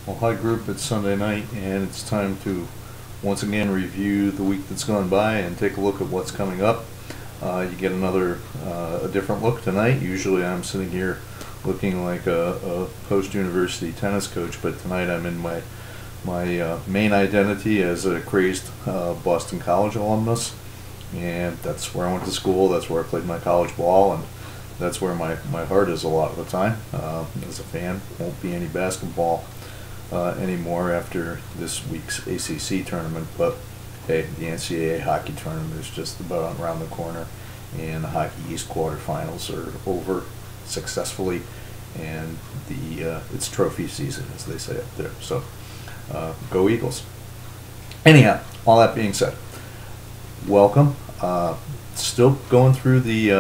Well, hi group, it's Sunday night and it's time to once again review the week that's gone by and take a look at what's coming up. You get a different look tonight. Usually I'm sitting here looking like a post-university tennis coach, but tonight I'm in my main identity as a crazed Boston College alumnus, and that's where I went to school, that's where I played my college ball, and that's where my heart is a lot of the time. As a fan, won't be any basketball anymore after this week's ACC tournament, but hey, the NCAA hockey tournament is just about around the corner, and the Hockey East quarterfinals are over successfully, and it's trophy season, as they say up there. So go Eagles. Anyhow, all that being said, welcome. Still going through the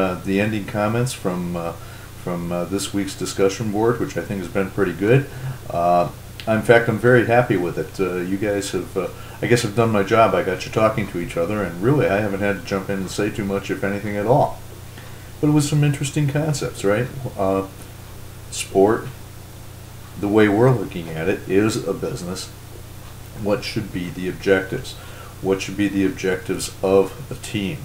ending comments from this week's discussion board, which I think has been pretty good. In fact, I'm very happy with it. You guys have, I guess, have done my job. I got you talking to each other, and really, I haven't had to jump in and say too much, if anything at all. But it was some interesting concepts, right? Sport, the way we're looking at it, is a business. What should be the objectives? What should be the objectives of a team?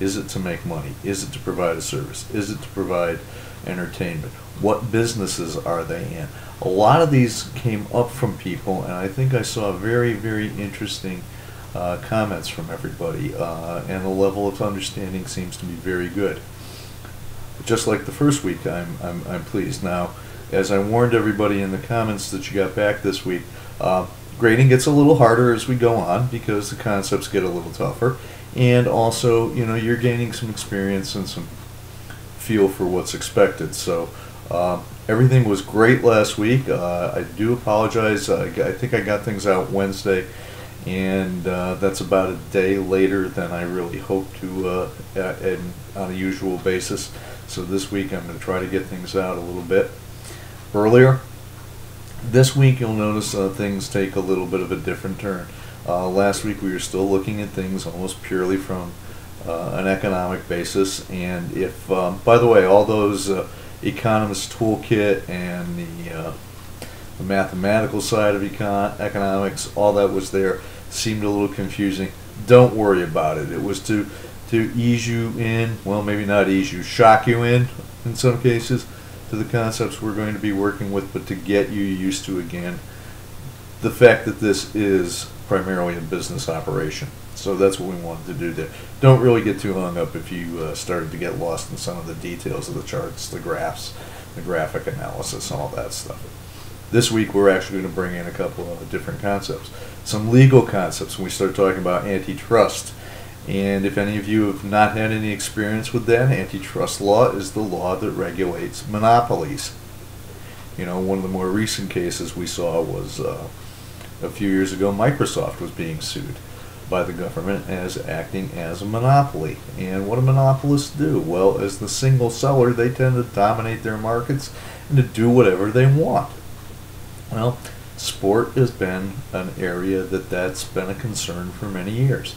Is it to make money? Is it to provide a service? Is it to provide entertainment? What businesses are they in? A lot of these came up from people, and I think I saw very, very interesting comments from everybody, and the level of understanding seems to be very good. Just like the first week, I'm pleased. Now, as I warned everybody in the comments that you got back this week, grading gets a little harder as we go on because the concepts get a little tougher, and also, you know, you're gaining some experience and some feel for what's expected. So everything was great last week. I do apologize. I think I got things out Wednesday, and that's about a day later than I really hoped to on a usual basis. So this week I'm going to try to get things out a little bit earlier. This week you'll notice things take a little bit of a different turn. Last week we were still looking at things almost purely from an economic basis, and if, by the way, all those economist toolkit and the mathematical side of economics, all that was there, seemed a little confusing. Don't worry about it. It was to ease you in, well, maybe not ease you, shock you in some cases, to the concepts we're going to be working with, but to get you used to, again, the fact that this is primarily a business operation. So that's what we wanted to do there. Don't really get too hung up if you started to get lost in some of the details of the charts, the graphs, the graphic analysis, and all that stuff. This week we're actually going to bring in a couple of different concepts. Some legal concepts when we start talking about antitrust. And if any of you have not had any experience with that, antitrust law is the law that regulates monopolies. You know, one of the more recent cases we saw was a few years ago, Microsoft was being sued by the government as acting as a monopoly. And what do monopolists do? Well, as the single seller, they tend to dominate their markets and to do whatever they want. Well, sport has been an area that's been a concern for many years.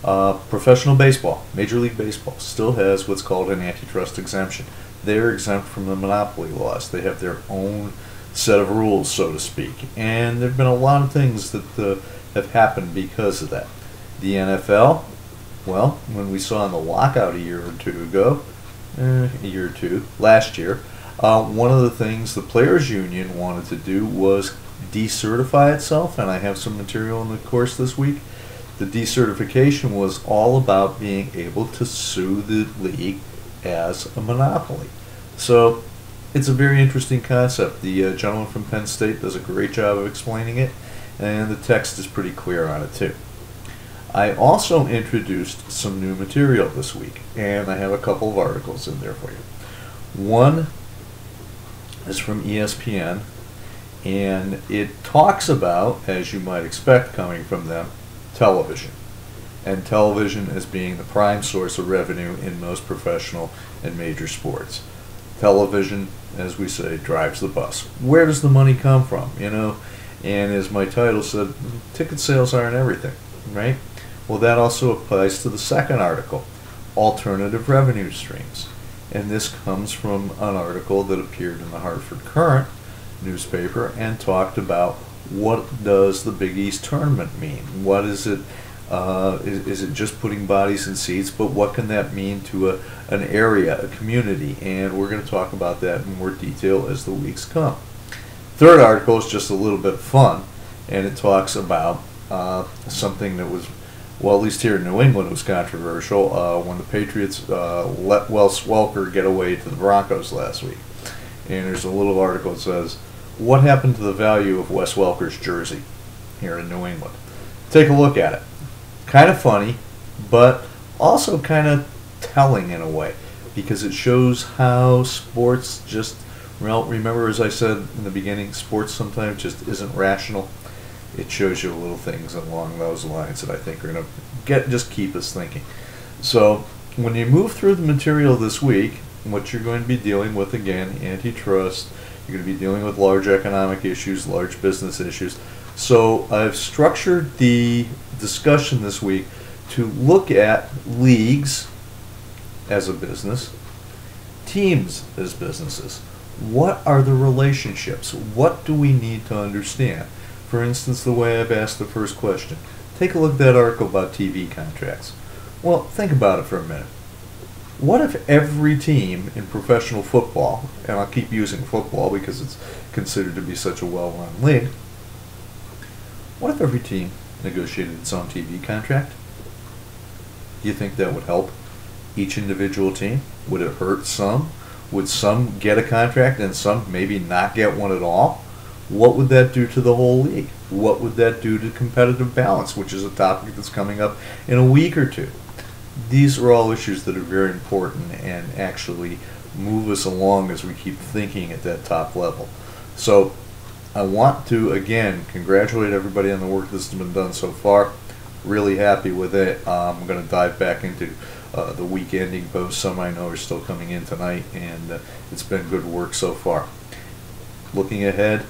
Professional baseball, Major League Baseball, still has what's called an antitrust exemption. They're exempt from the monopoly laws. They have their own set of rules, so to speak. And there have been a lot of things that have happened because of that. The NFL, well, when we saw in the lockout a year or two ago, last year, one of the things the Players Union wanted to do was decertify itself, and I have some material in the course this week. The decertification was all about being able to sue the league as a monopoly. So it's a very interesting concept. The gentleman from Penn State does a great job of explaining it, and the text is pretty clear on it too. I also introduced some new material this week, and I have a couple of articles in there for you. One is from ESPN, and it talks about, as you might expect coming from them, television. And television as being the prime source of revenue in most professional and major sports. Television, as we say, drives the bus. Where does the money come from? You know, and as my title said, ticket sales aren't everything, right? Well, that also applies to the second article, alternative revenue streams. And this comes from an article that appeared in the Hartford Courant newspaper and talked about what does the Big East tournament mean? What is it? Is it just putting bodies in seats? But what can that mean to an area, a community? And we're going to talk about that in more detail as the weeks come. Third article is just a little bit fun, and it talks about something that was, well, at least here in New England, it was controversial when the Patriots let Wes Welker get away to the Broncos last week. And there's a little article that says, what happened to the value of Wes Welker's jersey here in New England? Take a look at it. Kind of funny, but also kind of telling in a way, because it shows how sports just, well, remember as I said in the beginning, sports sometimes just isn't rational. It shows you little things along those lines that I think are going to just keep us thinking. So when you move through the material this week, what you're going to be dealing with, again, antitrust, you're going to be dealing with large economic issues, large business issues. So I've structured the discussion this week to look at leagues as a business, teams as businesses. What are the relationships? What do we need to understand? For instance, the way I've asked the first question. Take a look at that article about TV contracts. Well, think about it for a minute. What if every team in professional football, and I'll keep using football because it's considered to be such a well-run league, what if every team negotiated its own TV contract? Do you think that would help each individual team? Would it hurt some? Would some get a contract and some maybe not get one at all? What would that do to the whole league? What would that do to competitive balance, which is a topic that's coming up in a week or two? These are all issues that are very important and actually move us along as we keep thinking at that top level. So I want to, again, congratulate everybody on the work that's been done so far. Really happy with it. I'm going to dive back into the week-ending posts. Some I know are still coming in tonight, and it's been good work so far. Looking ahead,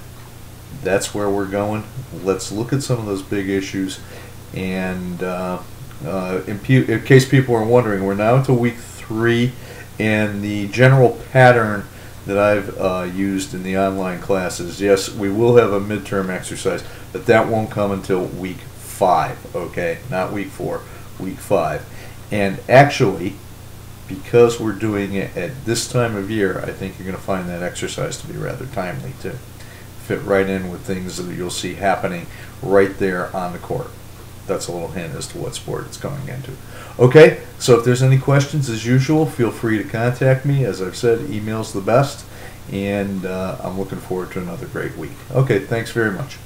that's where we're going. Let's look at some of those big issues. And in case people are wondering, we're now into week 3, and the general pattern that I've used in the online classes, yes, we will have a midterm exercise, but that won't come until week 5, okay? Not week 4, week 5. And actually, because we're doing it at this time of year, I think you're going to find that exercise to be rather timely too. Fit right in with things that you'll see happening right there on the court. That's a little hint as to what sport it's going into. Okay, so if there's any questions, as usual, feel free to contact me. As I've said, email's the best, and I'm looking forward to another great week. Okay, thanks very much.